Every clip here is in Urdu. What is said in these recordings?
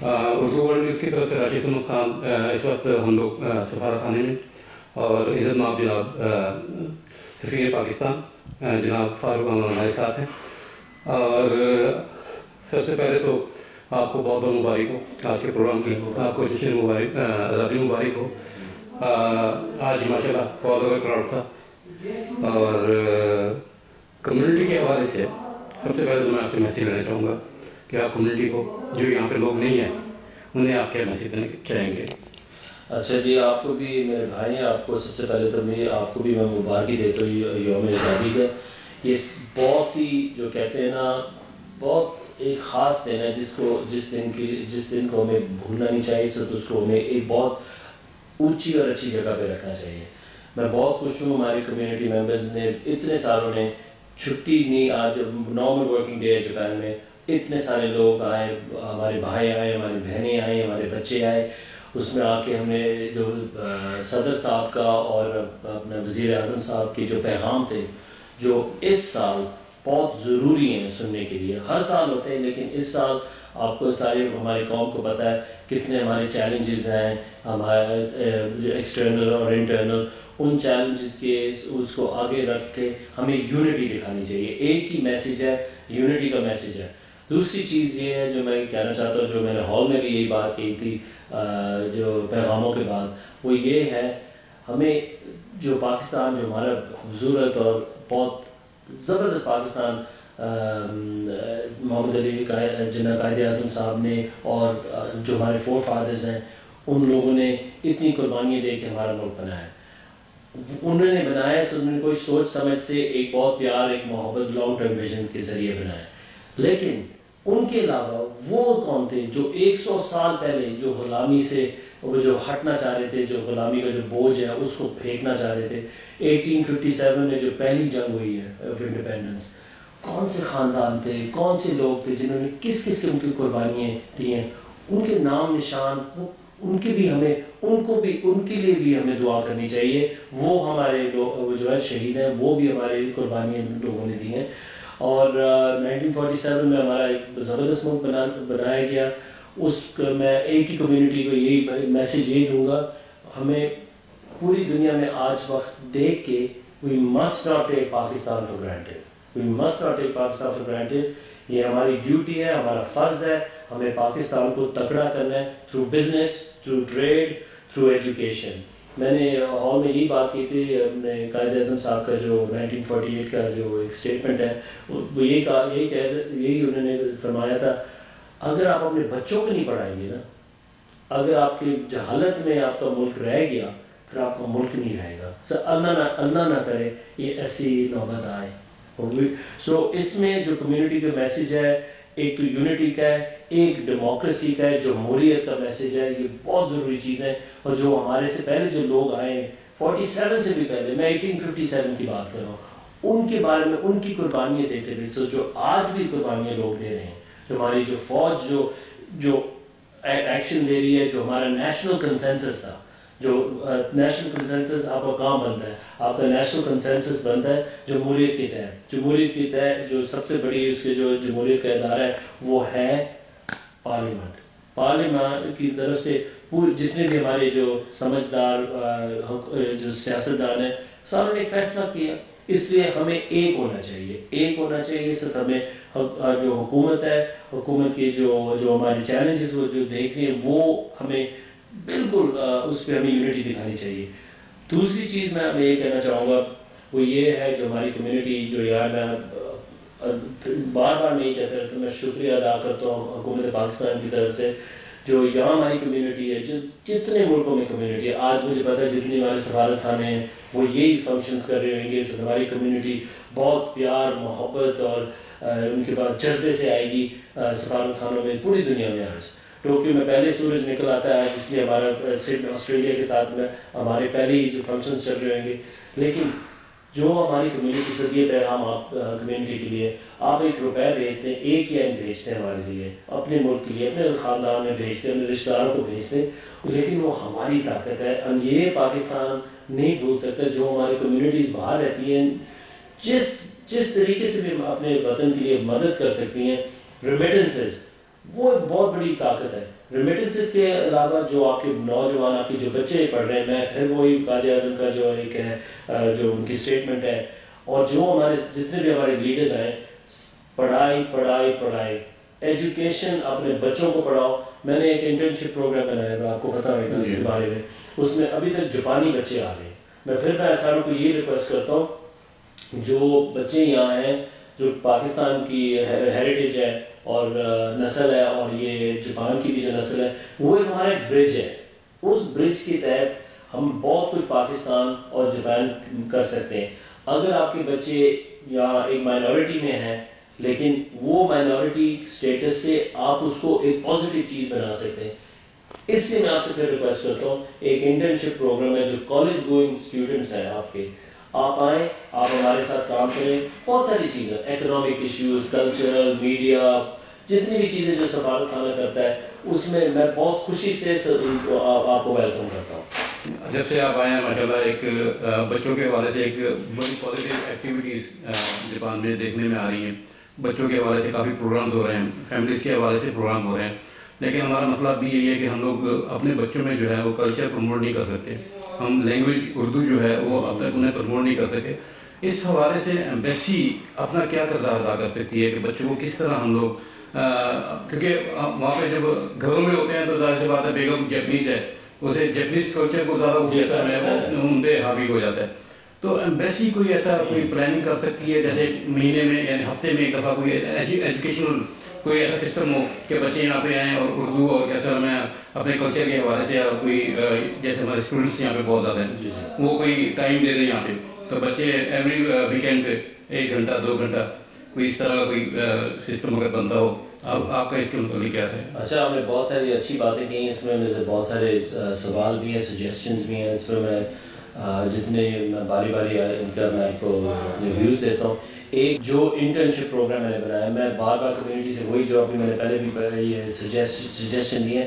اردو ورلڈ نیوز کی طرف سے راشد سمد خان اس وقت ہم لوگ سفارت خانے میں، اور عزت مآب جناب سفیر پاکستان جناب فاروق احمد ہمارے ساتھ ہیں. اور سب سے پہلے تو آپ کو بہت بہت مبارک ہو آج کے پروگرام کی، آپ کو جشن مبارک، آزادی مبارک ہو. آج ماشاء اللہ بہت بڑا کراؤڈ تھا، اور کمیونٹی کے حوالے سے سب سے پہلے تو میں آپ سے میسیج لینا چاہوں گا کہ آپ کمیونٹی کو، جو یہاں پہ لوگ نہیں ہیں، انہیں آپ کیا میسیج دینا چاہیں گے؟ اچھا جی، آپ کو بھی میرے بھائی ہیں، آپ کو سب سے پہلے تو آپ کو بھی میں مبارکی دیتا ہوں یوم آزادی کا. یہ بہت ہی جو کہتے ہیں نا، بہت ایک خاص دن ہے جس دن کو ہمیں بھولنا نہیں چاہیے، اس کو ہمیں ایک بہت اونچی اور اچھی جگہ پہ رکھنا چاہیے. میں بہت خوش ہوں ہماری کمیونٹی ممبرز نے اتنے سالوں نے چھٹی نہیں، آج نارمل ورکنگ ڈے ہے جاپان میں، اتنے سارے لوگ آئے، ہمارے بھائی آئے، ہماری بہنیں آئیں، ہمارے بچے آئے. اس میں آ کے ہم نے جو صدر صاحب کا اور اپنے وزیر اعظم صاحب کے جو پیغام تھے، جو اس سال بہت ضروری ہیں سننے کے لیے. ہر سال ہوتے ہیں لیکن اس سال آپ کو سارے ہماری قوم کو پتہ ہے کتنے ہمارے چیلنجز ہیں، ہمارے جو ایکسٹرنل اور انٹرنل. ان چیلنجز کے اس کو آگے رکھ کے ہمیں یونٹی دکھانی چاہیے. ایک ہی میسیج ہے، یونٹی کا میسیج ہے. دوسری چیز یہ ہے جو میں کہنا چاہتا ہوں، جو میں نے ہال میں بھی یہی بات کہی تھی جو پیغاموں کے بعد، وہ یہ ہے ہمیں جو پاکستان، جو ہمارا خوبصورت اور بہت زبردست پاکستان محمد علی جناح قائد اعظم صاحب نے اور جو ہمارے فور فادرز ہیں، ان لوگوں نے اتنی قربانیاں دے کے ہمارا ملک بنایا. انہوں نے بنایا، انہوں نے کوئی سوچ سمجھ سے ایک بہت پیار، ایک محبت، لانگ ٹرم ویژن کے ذریعے بنایا. لیکن ان کے علاوہ وہ کون تھے جو 100 سال پہلے جو غلامی سے وہ جو ہٹنا چاہ رہے تھے، جو غلامی کا جو بوجھ ہے اس کو پھینکنا چاہ رہے تھے. 1857 میں جو پہلی جنگ ہوئی ہے انڈیپینڈنس، کون سے خاندان تھے، کون سے لوگ تھے جنہوں نے کس قسم کی قربانیاں دی ہیں، ان کے نام نشان، ان کے بھی ہمیں ان کے لیے بھی ہمیں دعا کرنی چاہیے. وہ ہمارے لوگ جو ہے شہید ہیں، وہ بھی ہماری قربانیاں لوگوں نے دی ہیں. اور 1947 میں ہمارا ایک زبردست ملک بنایا گیا. اس میں ایک ہی کمیونٹی کو یہی میسیج یہی دوں گا، ہمیں پوری دنیا میں آج وقت دیکھ کے we must not take Pakistan for granted. We must not take Pakistan for granted. یہ ہماری ڈیوٹی ہے، ہمارا فرض ہے. ہمیں پاکستان کو تکڑا کرنا ہے through business, through trade, through education. میں نے ہال میں یہی بات کی تھی، اپنے قائد اعظم صاحب کا جو 1948 کا جو ایک اسٹیٹمنٹ ہے، وہ یہی انہوں نے فرمایا تھا، اگر آپ اپنے بچوں کو نہیں پڑھائیں گے نا، اگر آپ کی جہالت میں آپ کا ملک رہ گیا، پھر آپ کا ملک نہیں رہے گا. اللہ نہ کرے یہ ایسی نوبت آئے. سو اس میں جو کمیونٹی کا میسیج ہے، ایک تو یونٹی کا ہے، ایک ڈیموکریسی کا ہے، جمہوریت کا میسیج ہے. یہ بہت ضروری چیز ہے. اور جو ہمارے سے پہلے جو لوگ آئے 47 سے بھی پہلے، میں 1857 کی بات کر رہا ہوں، ان کے بارے میں ان کی قربانیاں دیتے تھے. سو جو آج بھی قربانیاں لوگ دے رہے ہیں، جو ہماری جو فوج جو ایکشن لے رہی ہے، جو ہمارا نیشنل کنسنسس تھا، جو نیشنل کنسنسس آپ کا کام بنتا ہے، آپ کا نیشنل کنسنسس بنتا ہے جمہوریت کے تحت. جمہوریت کے تحت جو سب سے بڑی اس کے جو جمہوریت کا ادارہ ہے وہ ہے پارلیمنٹ. پارلیمنٹ کی طرف سے جتنے بھی ہمارے جو سمجھدار جو سیاستدان ہیں، ساروں نے ایک فیصلہ کیا. اس لیے ہمیں ایک ہونا چاہیے. صرف ہمیں جو حکومت ہے، حکومت کے جو ہمارے چیلنجز وہ جو دیکھ رہے ہیں، وہ ہمیں بالکل اس پہ ہمیں یونٹی دکھانی چاہیے. دوسری چیز میں یہ کہنا چاہوں گا وہ یہ ہے، جو ہماری کمیونٹی جو یار میں بار میں یہ کہتا رہتا ہوں، میں شکریہ ادا کرتا ہوں حکومت پاکستان کی طرف سے. جو یہاں ہماری کمیونٹی ہے، جتنے ملکوں میں کمیونٹی ہے، آج مجھے پتہ ہے جتنی ہمارے سفارت خانے ہیں وہ یہی فنکشنز کر رہے ہوں گے. ہماری کمیونٹی بہت پیار، محبت اور ان کے بعد جذبے سے آئے گی سفارت خانوں میں پوری دنیا میں. آج ٹوکیو میں پہلے سورج نکل آتا ہے، اس لیے ہمارا آسٹریلیا کے ساتھ میں ہمارے پہلے ہی جو فنکشنز چل رہے ہوں گے. لیکن جو ہماری کمیونٹی سے یہ پیغام آپ کمیونٹی کے لیے، آپ ₹1 بھیجتے ہیں، ایک ین بھیجتے ہیں ہمارے لیے، اپنے ملک کے لیے، اپنے خاندان میں بھیجتے ہیں، اپنے رشتہ داروں کو بھیجتے ہیں، لیکن وہ ہماری طاقت ہے. ہم یہ پاکستان نہیں بھول سکتے. جو ہماری کمیونٹیز باہر رہتی ہیں، جس طریقے سے بھی اپنے وطن کے لیے مدد کر سکتی ہیں، ریمیٹنسز، وہ ایک بہت بڑی طاقت ہے. ریمیٹنسز کے علاوہ جو آپ کے نوجوان آپ کے جو بچے پڑھ رہے ہیں، میں پھر وہی قائد اعظم کا جو ایک ہے جو ان کی اسٹیٹمنٹ ہے، اور جو ہمارے جتنے بھی ہمارے لیڈرز ہیں، پڑھائی پڑھائی پڑھائی، ایجوکیشن، اپنے بچوں کو پڑھاؤ. میں نے ایک انٹرنشپ پروگرام بنایا تھا، آپ کو پتہ ہوگا اس کے بارے میں، اس میں ابھی تک جاپانی بچے آ رہے ہیں. میں ساروں کو یہ ریکویسٹ کرتا ہوں، جو بچے یہاں ہیں، جو پاکستان کی ہیریٹیج ہے اور نسل ہے، اور یہ جاپان کی بھی جو نسل ہے، وہ ایک ہمارا ایک برج ہے. اس برج کے تحت ہم بہت کچھ پاکستان اور جاپان کر سکتے ہیں. اگر آپ کے بچے یا ایک مائنورٹی میں ہیں، لیکن وہ مائنورٹی اسٹیٹس سے آپ اس کو ایک پازیٹیو چیز بنا سکتے ہیں. اس لیے میں آپ سے پھر ریکویسٹ کرتا ہوں، ایک انٹرنشپ پروگرام ہے، جو کالج گوئنگ اسٹوڈنٹس ہیں آپ کے، آپ آئیں، آپ ہمارے ساتھ کام کریں. بہت ساری چیزیں، اکنامک ایشوز، کلچرل، میڈیا، جتنی بھی چیزیں جو سفارت خانہ کرتا ہے، اس میں میں بہت خوشی سے آپ کو ویلکم کرتا ہوں. جب سے آپ آئے ہیں ماشاءاللہ، ایک بچوں کے حوالے سے ایک بڑی پازیٹیو ایکٹیویٹیز جاپان میں دیکھنے میں آ رہی ہیں. بچوں کے حوالے سے کافی پروگرامز ہو رہے ہیں، فیملیز کے حوالے سے پروگرام ہو رہے ہیں. لیکن ہمارا مسئلہ بھی یہی ہے کہ ہم لوگ اپنے بچوں میں جو ہے وہ کلچر پروموٹ نہیں کر سکتے. ہم لینگویج اردو جو ہے وہ اب تک انہیں پروموٹ نہیں کر سکے. اس حوالے سے ایمبیسی اپنا کیا کردار ادا کر سکتی ہے کہ بچوں کو کس طرح ہم لوگ، کیونکہ وہاں پہ جب گھروں میں ہوتے ہیں تو ظاہر سی بات ہے، بیگم جیپنیز ہے، اسے جیپنیز کلچر کو زیادہ ان پہ حاوی ہو جاتا ہے. تو ایمبیسی کوئی ایسا کوئی پلاننگ کر سکتی ہے، جیسے مہینے میں یعنی ہفتے میں ایک دفعہ کوئی ایجوکیشنل کوئی ایسا سسٹم ہو کہ بچے یہاں پہ آئیں اور اردو اور کیسا میں اپنے کلچر کے حوالے سے، کوئی جیسے ہمارے اسٹوڈنٹس یہاں پہ بہت زیادہ ہیں، وہ کوئی ٹائم دے دیں یہاں پہ، تو بچے ایوری ویکینڈ پہ 1 گھنٹہ 2 گھنٹہ کوئی اس طرح کا کوئی سسٹم اگر بنتا ہو. آپ کا اس کے متعلق کیا ہے؟ اچھا، آپ نے بہت ساری اچھی باتیں کی ہیں. اس میں مجھے بہت سارے سوال بھی ہیں، سجیشنز بھی ہیں. اس میں جتنے باری باری ان کا میں آپ کو اپنے ویوز دیتا ہوں. ایک جو انٹرنشپ پروگرام میں نے بنایا، میں بار بار کمیونٹی سے وہی جو ابھی میں نے پہلے بھی یہ سجیشن دیے ہیں.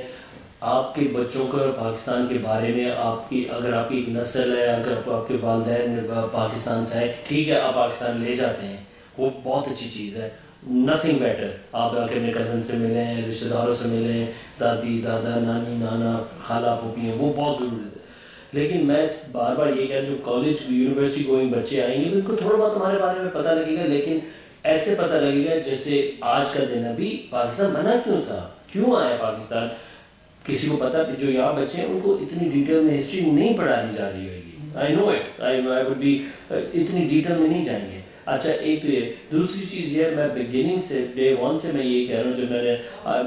آپ کے بچوں کو پاکستان کے بارے میں، آپ کی اگر آپ کی ایک نسل ہے، اگر آپ کے والدین پاکستان سے ہیں، ٹھیک ہے، آپ پاکستان لے جاتے ہیں، وہ بہت اچھی چیز ہے. Nothing better. آپ آ کے اپنے کزن سے ملیں، رشتہ داروں سے ملیں، دادی دادا نانی نانا خالہ پھوپھی ہیں، وہ بہت ضروری ہے. لیکن میں بار بار یہ کہہ رہا ہوں، جو کالج یونیورسٹی گوئنگ بچے آئیں گے ان کو تھوڑا بہت ہمارے بارے میں پتہ لگے گا، لیکن ایسے پتہ لگے گا جیسے آج کا دن ابھی پاکستان بنا کیوں تھا، کیوں آیا پاکستان. کسی کو پتہ، جو یہاں بچے ہیں ان کو اتنی ڈیٹیل میں ہسٹری نہیں پڑھانی جا رہی ہوگی. آئی نو اٹ، آئی وڈ بی، اتنی ڈیٹیل میں نہیں جائیں گے. اچھا، ایک تو یہ. دوسری چیز یہ، میں بگننگ سے ڈے 1 سے میں یہ کہہ رہا ہوں، جو میں نے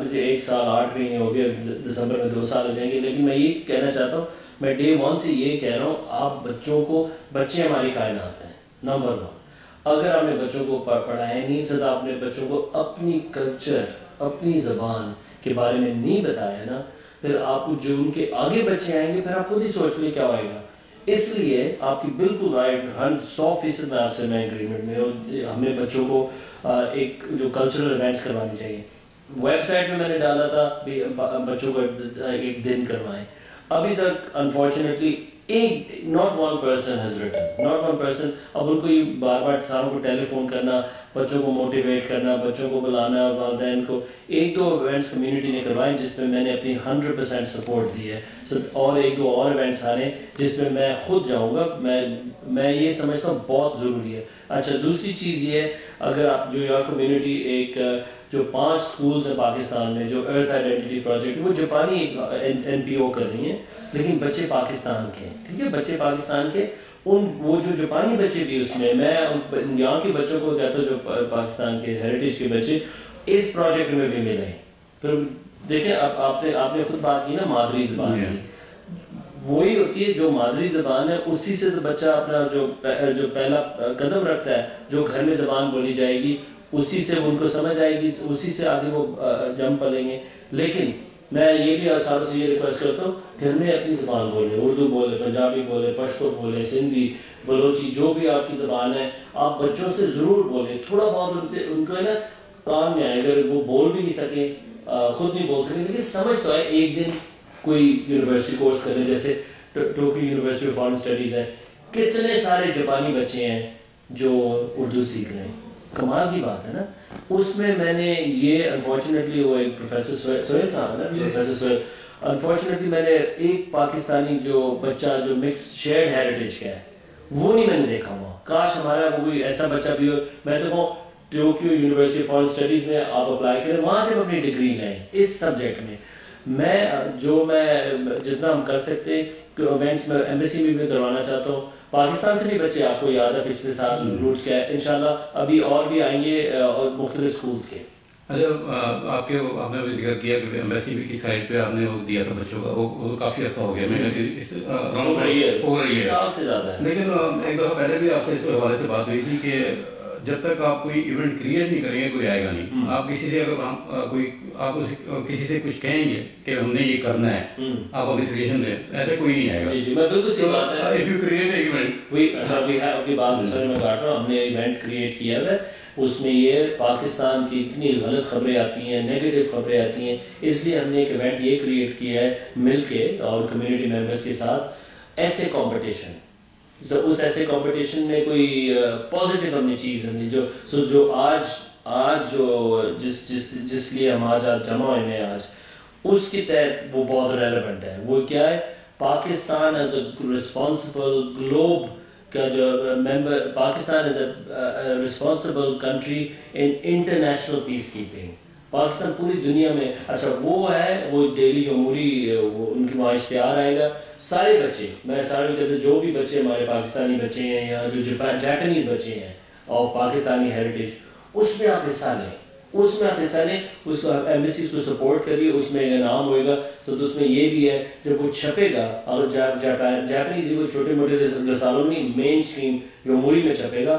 مجھے 1 سال 8 مہینے ہو گئے، دسمبر میں 2 سال ہو جائیں گے، لیکن میں یہ کہنا چاہتا ہوں، میں ڈے 1 سے یہ کہہ رہا ہوں، آپ بچوں کو، بچے ہماری کائنات ہیں، نمبر 1. اگر آپ نے بچوں کو پڑھایا نہیں، صدا آپ نے بچوں کو اپنی کلچر، اپنی زبان کے بارے میں نہیں بتایا نا، پھر آپ کو جو ان کے آگے بچے آئیں گے، پھر آپ خود ہی سوچ لیں کیا ہوئے گا. اس لیے آپ کی بالکل رائٹ، 100% میں آپ سے میں ایگریمنٹ میں ہوں. ہمیں بچوں کو ایک جو کلچرل ایونٹس کروانی چاہیے. ویب سائٹ میں نے ڈالا تھا بچوں کو ایک دن کروائیں. ابھی تک unfortunately not one person has written, not one person. اب ان کو یہ بار بار ساروں کو ٹیلی فون کرنا، بچوں کو موٹیویٹ کرنا، بچوں کو بلانا، والدین کو. 1-2 ایونٹس کمیونٹی نے کروائے جس میں میں نے اپنی 100% سپورٹ دی ہے. اور 1-2 اور ایونٹس آ رہے ہیں جس میں میں خود جاؤں گا. میں یہ سمجھتا ہوں بہت ضروری ہے. اچھا، دوسری چیز یہ ہے، اگر آپ جو یہاں کمیونٹی ایک جو 5 اسکولز ہیں پاکستان میں، جو ارتھ آئیڈینٹی پروجیکٹ، وہ جاپانی ایک NPO کر رہی ہیں، لیکن بچے پاکستان کے، ٹھیک ہے، بچے پاکستان کے. وہ جو جاپانی بچے بھی اس میں یہاں کے بچوں کو کہتا ہوں، جو پاکستان کے ہیریٹیج کے بچے اس پروجیکٹ میں بھی ملیں. پھر دیکھیں، آپ نے خود بات کی نا مادری زبان کی، وہی ہوتی ہے جو مادری زبان ہے، اسی سے تو بچہ اپنا جو پہلا قدم رکھتا ہے، جو گھر میں زبان بولی جائے گی اسی سے ان کو سمجھ آئے گی، اسی سے آگے وہ جم پلیں گے. لیکن میں یہ بھی ساروں سے یہ ریکویسٹ کرتا ہوں، گھر میں اپنی زبان بولیں، اردو بولے، پنجابی بولے، پشتو بولے، سندھی، بلوچی، جو بھی آپ کی زبان ہے، آپ بچوں سے ضرور بولیں. تھوڑا بہت ان کو ہے نا کام میں آئے. اگر وہ بول بھی نہیں سکیں، خود نہیں بول سکیں، لیکن سمجھ تو آئے. ایک دن کوئی یونیورسٹی کورس کریں، جیسے Tokyo university of foreign studies ہے، کتنے سارے جاپانی بچے ہیں جو اردو سیکھ رہے ہیں. کمال کی بات ہے نا. اس میں میں نے یہ انفارچونیٹلی وہ ایک پروفیسر سہیل صاحب ہے نا, پروفیسر سہیل, انفارچونیٹلی میں نے ایک پاکستانی جو بچہ جو مکسڈ شیئرڈ ہیریٹیج کا ہے وہ نہیں میں نے دیکھا وہاں. کاش ہمارا کوئی ایسا بچہ بھی ہو. میں تو کہوں ٹوکیو یونیورسٹی فارن اسٹڈیز میں آپ اپلائی کریں, وہاں سے اپنی ڈگری لیں اس سبجیکٹ میں. میں جتنا ہم کر سکتے ایونٹس میں ایمبیسی میں بھی کروانا چاہتا ہوں. پاکستان سے بھی بچے آپ کو یاد ہے پچھلے سال روٹس کے انشاءاللہ ابھی اور بھی آئیں گے اور مختلف اسکولس کے. اچھا, آپ نے بھی ذکر کیا کہ ایمبیسی کی سائٹ پہ آپ نے وہ دیا تھا بچوں کا, وہ کافی عرصہ ہو گیا, ہو رہی ہے سال سے زیادہ ہے. لیکن ایک دفعہ پہلے بھی آپ سے اس حوالے سے بات ہوئی تھی کہ جب تک آپ کوئی ایونٹ کریٹ نہیں کریں گے کوئی آئے گا نہیں. آپ کسی سے اگر آپ کسی سے کچھ کہیں گے کہ ہم نے یہ کرنا ہے, آپ اپلیکیشن دیں, ایسے کوئی نہیں آئے گا. جی میں بالکل صحیح بات ہے. If you create a event, اپنی بات سر میں کاٹ رہا ہوں, ہم نے ایونٹ کریٹ کیا ہے, اس میں یہ پاکستان کی اتنی غلط خبریں آتی ہیں, نیگیٹو خبریں آتی ہیں, اس لیے ہم نے ایک ایونٹ یہ کریٹ کیا ہے مل کے اور کمیونٹی ممبرس کے ساتھ, ایسے کمپٹیشن. اس ایسے کمپٹیشن میں کوئی پازیٹیو ہم نے چیز ہم نے جو آج جو جس لیے ہم آج جمع ہوئے ہیں آج, اس کے تحت وہ بہت ریلیونٹ ہے. وہ کیا ہے, Pakistan as a responsible globe کا جو member, Pakistan is a responsible country in international peace keeping. Pakistan پوری دنیا میں اچھا وہ ہے, وہ ڈیلی جمہوری ان کی وہاں اشتہار آئے گا. سارے بچے, میں سارے کہتے جو بھی بچے ہمارے پاکستانی بچے ہیں یا جو جاپانیز بچے ہیں اور پاکستانی ہیریٹیج, اس میں آپ حصہ لیں, اس کو ایمبیسی کو سپورٹ کریے. اس میں انعام ہوئے گا. تو اس میں یہ بھی ہے جب وہ چھپے گا, اور جاپانیز کو چھوٹے موٹے رسالوں میں مین اسٹریم جمہوری میں چھپے گا,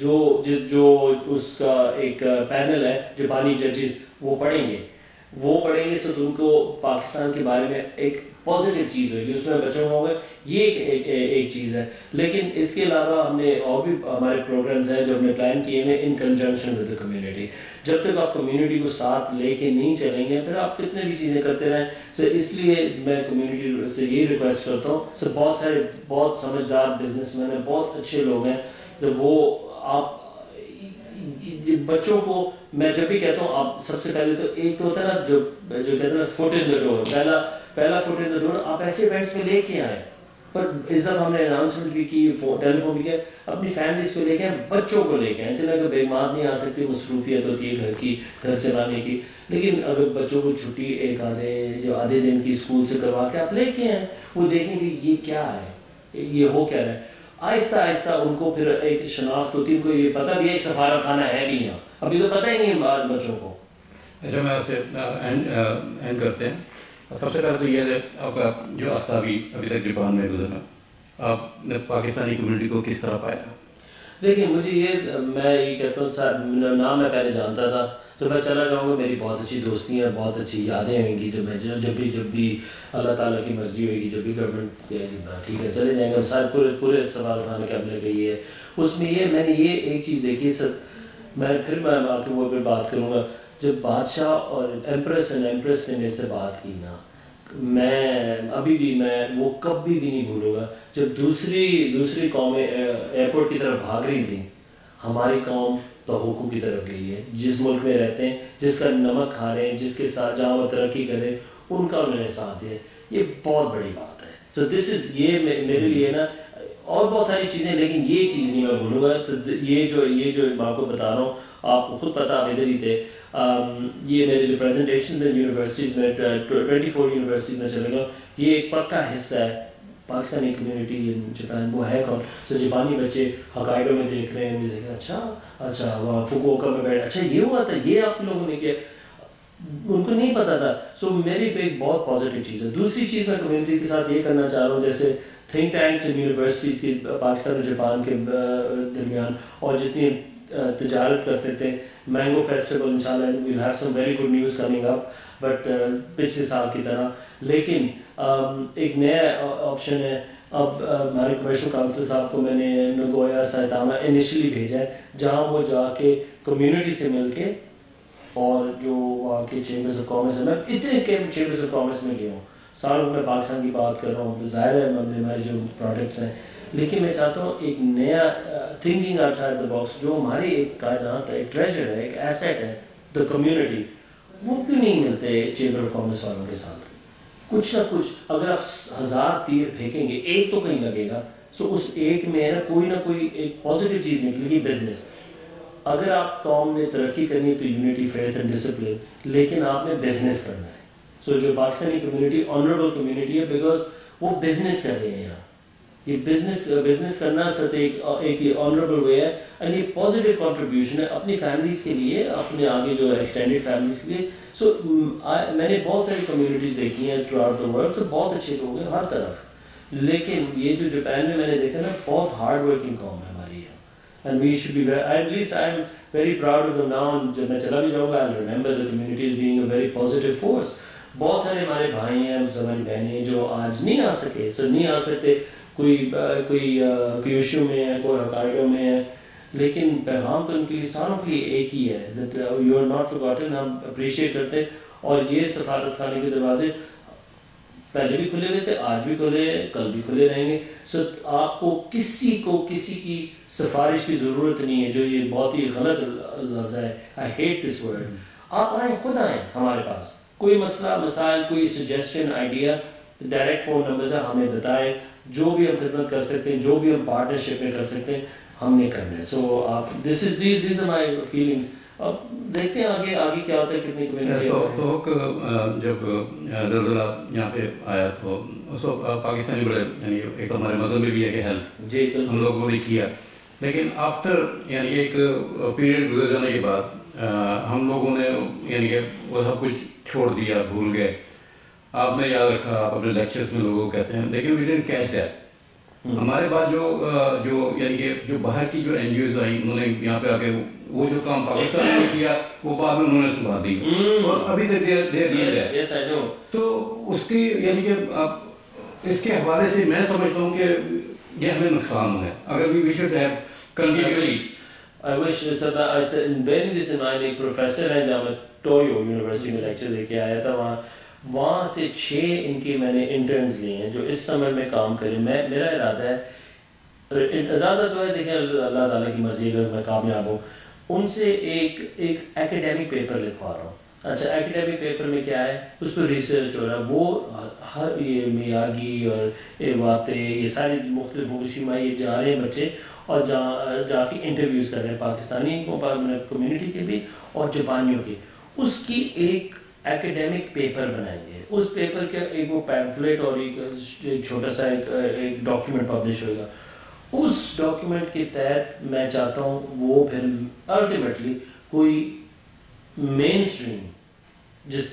جو اس کا ایک پینل ہے جاپانی ججز وہ پڑھیں گے سو ان کو پاکستان کے بارے میں ایک پازیٹیو چیز ہوگی, اس میں بچوں کو ہوگا. یہ ایک چیز ہے. لیکن اس کے علاوہ ہم نے اور بھی ہمارے پروگرامز ہیں جو ہم نے پلان کیے ہیں in conjunction with the community. جب تک آپ کمیونٹی کو ساتھ لے کے نہیں چلیں گے پھر آپ کتنے بھی چیزیں کرتے رہیں. اس لیے میں کمیونٹی سے یہ ریکویسٹ کرتا ہوں, بہت سمجھدار بزنس مین ہیں, بہت اچھے لوگ ہیں, تو وہ آپ بچوں کو میں جب بھی کہتا ہوں آپ سب سے پہلے تو ایک تو ہوتا ہے نا جو کہتے ہیں نا فٹ ان دا ڈور, پہلا فٹ ان دا ڈور, آپ ایسے ایونٹس میں لے کے آئیں. پر اس دفعہ ہم نے اناؤنسمنٹ بھی کی, ٹیلی فون بھی کیا, اپنی فیملیز کو لے کے آئیں, بچوں کو لے کے آئیں. چلے اگر بیگمات نہیں آ سکتی, مصروفیت ہوتی ہے گھر چلانے کی, لیکن اگر بچوں کو چھٹی ایک آدھے دن کی اسکول سے کروا کے آپ لے کے آئیں, وہ دیکھیں کہ یہ کیا ہے, یہ ہو کیا رہا ہے. آہستہ آہستہ ان کو پھر ایک شناخت ہوتی ہے, ان کو یہ پتہ بھی ہے ایک سفارت خانہ ہے بھی یہاں, ابھی تو پتہ ہی نہیں ہے بچوں کو. اچھا میں آپ سے اینڈ کرتے ہیں. سب سے پہلے تو یہ ہے آپ کا جو عرصہ ابھی تک جاپان میں گزرنا, آپ نے پاکستانی کمیونٹی کو کس طرح پایا؟ دیکھیں مجھے میں یہ کہتا ہوں, نام میں پہلے جانتا تھا, تو میں چلا جاؤں گا, میری بہت اچھی دوستیاں ہیں, بہت اچھی یادیں ہوئیں گی. جب بھی اللہ تعالیٰ کی مرضی ہوئے گی, جب بھی گورنمنٹ ٹھیک ہے چلے جائیں گے, سارے پورے سوال خانے کے اپنے کا یہ ہے. اس میں میں نے یہ ایک چیز دیکھی سر, میں آپ کے وہ پہ بات کروں گا. جب بادشاہ اور ایمپریس نے میرے سے بات کی نا, میں ابھی بھی وہ کبھی بھی نہیں بھولوں گا. جب دوسری قومیں ایئرپورٹ کی طرف بھاگ رہی تھیں, ہماری قوم توحقوق کی طرف گئی ہے. جس ملک میں رہتے ہیں, جس کا نمک کھا رہے ہیں, جس کے ساتھ جہاں وہ ترقی کرے, ان کا انہوں نے ساتھ دیا. یہ بہت بڑی بات ہے. سو دس از یہ میرے لیے نا, اور بہت ساری چیزیں, لیکن یہ چیز نہیں میں بھولوں گا. یہ جو میں آپ کو بتا رہا ہوں, آپ کو خود پتہ, آپ ادھر ہی تھے. یہ میرے جو پریزنٹیشن ہے یونیورسٹیز میں 24 یونیورسٹیز میں چلے گا, یہ ایک پکا حصہ ہے پاکستانی کمیونٹی ان جاپان. وہ ہے کون؟ سو جاپانی بچے ہکائیڈو میں دیکھ رہے ہیں, دیکھ رہے ہیں اچھا وہاں فکووکا میں بیٹھ, اچھا یہ ہوا تھا, یہ آپ لوگوں نے کیا, ان کو نہیں پتا تھا. سو میری پہ ایک بہت پازیٹیو چیز ہے. دوسری چیز میں کمیونٹی کے ساتھ یہ کرنا چاہ رہا ہوں, جیسے تھنک ٹینکس ان یونیورسٹیز کی پاکستان اور جاپان کے درمیان, اور جتنی تجارت کر سکتے ہیں. مینگو فیسٹیول انشاءاللہ we'll have some very good news coming up, but پچھلے سال کی طرح. لیکن ایک نیا آپشن ہے. اب ہمارے کمرشل کاؤنسلر صاحب کو میں نے نگویا سائتاما انیشلی بھیجا ہے, جہاں وہ جا کے کمیونٹی سے مل کے, اور جو وہاں کے چیمبرز آف کامرس ہیں, میں اتنے چیمبرز آف کامرس میں گیا ہوں. ساروں میں پاکستان کی بات کر رہا ہوں, ظاہر ہے ہمارے جو پروڈکٹس ہیں لیکن میں چاہتا ہوں ایک نیا thinking out side the box, جو ہماری ایک کائنات ہے، ایک ٹریجر ہے، ایک ایسیٹ ہے، دا کمیونٹی، وہ کیوں نہیں ملتے چیمبر آف کامرس والوں کے ساتھ؟ کچھ نہ کچھ، اگر آپ 1000 تیر پھینکیں گے ایک تو کہیں لگے گا، سو اس ایک میں نہ کوئی ایک پازیٹیو چیز نکلے گی. بزنس، اگر آپ قوم میں ترقی کرنی ہے تو یونٹی، فیتھ اینڈ ڈسپلن، لیکن آپ نے بزنس کرنا ہے. سو جو پاکستانی کمیونٹی آنریبل کمیونٹی ہے، بیکاز وہ بزنس کر رہے ہیں یہاں. یہ بزنس کرنا سب ایک آنریبل وے ہے، اینڈ یہ پازیٹیو کنٹریبیوشن ہے اپنی فیملیز کے لیے، اپنے آگے جو ایکسٹینڈیڈ فیملیز کے لیے. سو میں نے بہت ساری کمیونٹیز دیکھی ہیں تھرو آؤٹ دا ورلڈ، سے بہت اچھے لوگ ہیں ہر طرف. لیکن یہ جو جاپان میں نے دیکھا نا، بہت ہارڈ ورکنگ قوم ہے ہماری یہاں. And we should be at least I am very proud of them now. جب میں چلا بھی جاؤں گا، I remember the communities being a very positive force. بہت سارے ہمارے بھائی ہیں، ہماری بہنیں ہیں جو آج نہیں آ سکے، سو نہیں آ سکتے. کوئی کیوشو میں ہے، کوئی ہکائیڈو میں ہے، لیکن پیغام تو ان کے لیے ساروں کے لیے ایک ہی ہے، that you are not forgotten. ہم اپریشیٹ کرتے ہیں. اور یہ سفارت خانے کے دروازے پہلے بھی کھلے ہوئے تھے، آج بھی کھلے ہیں، کل بھی کھلے رہیں گے. سو آپ کو کسی کی سفارش کی ضرورت نہیں ہے، جو یہ بہت ہی غلط لفظ ہے. I hate this word. آپ آئیں، خود آئیں ہمارے پاس. کوئی مسئلہ، مسائل، کوئی سجیسشن، آئیڈیا، ڈائریکٹ فون نمبر سے ہمیں بتائیں. جو بھی ہم خدمت کر سکتے ہیں، جو بھی ہم پارٹنرشپ میں کر سکتے ہیں، ہم نے کرنا ہے. سو آپ دیز آر مائی فیلنگس. اب دیکھتے ہیں آگے کیا ہوتا ہے، کتنی کمیونٹی. تو جب زلزلہ یہاں پہ آیا تو اس وقت پاکستانی بڑے، یعنی ایک ہمارے مذہب میں بھی ہے کہ ہیلپ جی ہم لوگوں نے کیا. لیکن آفٹر یعنی ایک پیریڈ گزر جانے کے بعد ہم لوگوں نے یعنی کہ وہ سب کچھ چھوڑ دیا، بھول گئے. آپ نے یاد رکھا، آپ اپنے لیکچرز میں لوگوں کو کہتے ہیں، لیکن وی ڈنٹ کیچ دیٹ. ہمارے بعد جو یعنی کہ جو باہر کی جو این جی اوز آئیں، انہوں نے یہاں پہ آ کے وہ جو کام پاکستان میں کیا، وہ بعد میں انہوں نے سنبھال دی، اور ابھی تک دیر ہے. تو اس کی یعنی کہ اس کے حوالے سے میں سمجھتا ہوں کہ یہ ہمیں نقصان ہے. اگر we should have continuity. I wish bearing this in mind, ایک پروفیسر ہے جہاں میں ٹویو یونیورسٹی میں لیکچر دے کے آیا تھا. وہاں سے 6 ان کے میں نے انٹرنز لیے ہیں جو اس سمر میں کام کریں. میرا ارادہ تو ہے، دیکھیں اللہ تعالیٰ کی مرضی، اگر میں کامیاب ہوں ان سے ایک ایکیڈیمک پیپر لکھوا رہا ہوں. اچھا، ایکیڈیمک پیپر میں کیا ہے، اس پہ ریسرچ ہو رہا ہے. وہ ہر یہ میاگی اور ایواتے، یہ ساری مختلف ہوشیما، یہ جا رہے ہیں بچے اور جا کے انٹرویوز کر رہے ہیں، پاکستانی کمیونٹی کے بھی اور جاپانیوں کے. اس کی ایک ایکیڈیمک پیپر بنائیں گے. اس پیپر کا ایک وہ پیمفلیٹ اور ایک چھوٹا سا ایک ڈاکیومنٹ پبلش ہوئے گا. اس ڈاکیومنٹ کے تحت میں چاہتا ہوں وہ پھر الٹیمیٹلی کوئی مین اسٹریم جس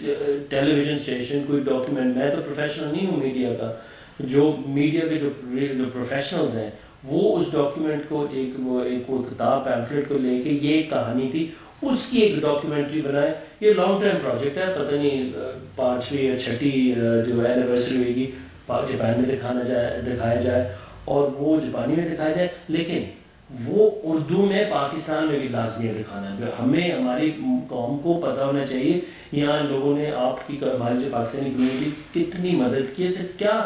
ٹیلی ویژن اسٹیشن کوئی ڈاکیومنٹ، میں تو پروفیشنل نہیں ہوں میڈیا کا، جو میڈیا کے جو پروفیشنلز ہیں وہ اس ڈاکیومنٹ کو ایک کتاب پیمفلیٹ کو لے کے، یہ کہانی تھی، اس کی ایک ڈاکیومنٹری بنائے. یہ لانگ ٹائم پروجیکٹ ہے، پتہ نہیں 5ویں یا 6ٹی جو اینیورسری ہوئے گی جاپان میں دکھایا جائے اور وہ جاپانی میں دکھایا جائے. لیکن وہ اردو میں پاکستان میں بھی لازمی دکھانا ہے. ہمیں ہماری قوم کو پتہ ہونا چاہیے یہاں لوگوں نے آپ کی، ہماری جو پاکستانی کمیونٹی کتنی مدد کی. سے کیا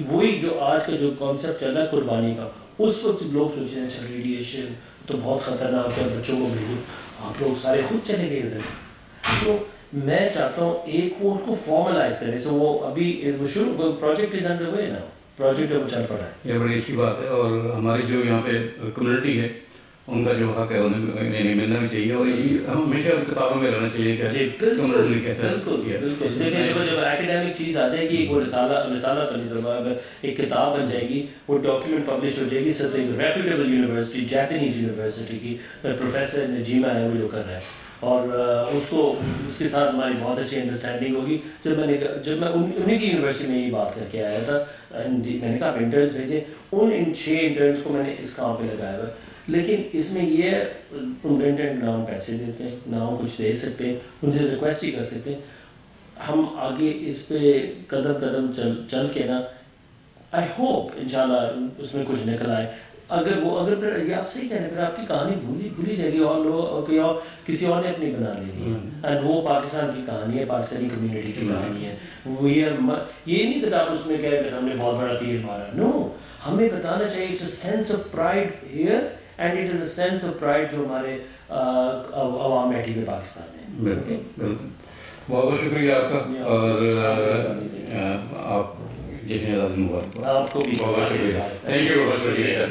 وہی جو آج کا جو کانسیپٹ چل رہا ہے قربانی کا، اس وقت لوگ سوچ رہے ہیں اچھا ریڈیشن تو بہت خطرناک ہے، بچوں کو بھیجو. آپ لوگ سارے خود چلے گئے ادھر. تو میں چاہتا ہوں ایک وہ کو فارملائز کریں. سو وہ ابھی شروع پروجیکٹ از انڈر وے نا، پروجیکٹ اب چل پڑا ہے. یہ بڑی اچھی بات ہے. اور ہماری جو یہاں پہ کمیونٹی ہے ان کا جو حق ہے انہیں ملنا بھی چاہیے، اور یہ ہمیشہ کتابوں میں رہنا چاہیے کہ کمیونٹی کیسے. بالکل جب ایکیڈیمک چیز آ جائے گی، وہ رسالہ تو نہیں، ایک کتاب بن جائے گی، وہ ڈاکیومنٹ پبلش ہو جائے گی. سب ریپیوٹیبل یونیورسٹی، جاپانیز یونیورسٹی کی پروفیسر نجیمہ ہے وہ جو کر رہا ہے، اور اس کے ساتھ ہماری بہت اچھی انڈرسٹینڈنگ ہوگی. جب میں انہیں کی یونیورسٹی میں یہ بات کر کے آیا تھا، میں نے کہا آپ انٹرنس بھیجیں. ان 6 انٹرنس کو میں نے اس کام پہ لگایا ہوا. لیکن اس میں یہ انٹرنٹ نہ ہم پیسے دیتے ہیں، نہ ہم کچھ دے سکتے ہیں، ان سے ریکویسٹ ہی کر سکتے ہیں. ہم آگے اس پہ قدم چل کے نا، آئی ہوپ انشاءاللہ اس میں کچھ نکل آئے. اگر پھر یہ آپ صحیح کہہ رہے ہیں، پھر آپ کی کہانی بھولی جائے گی اور لوگ کسی اور نے اپنی بنا لینی ہے. اینڈ وہ پاکستان کی کہانی ہے، پاکستانی کمیونٹی کی کہانی ہے. وہ یہ نہیں کہ آپ اس میں کہہ کہ ہم نے بہت بڑا تیر مارا. نو، ہمیں بتانا چاہیے it's a sense of pride here and it is a sense of pride جو ہمارے عوام بیٹھی ہوئے پاکستان میں. بالکل بالکل. بہت بہت شکریہ آپ کا, اور آپ جتنے زیادہ مبارک. آپ کو بھی بہت بہت شکریہ. Thank you. بہت شکریہ.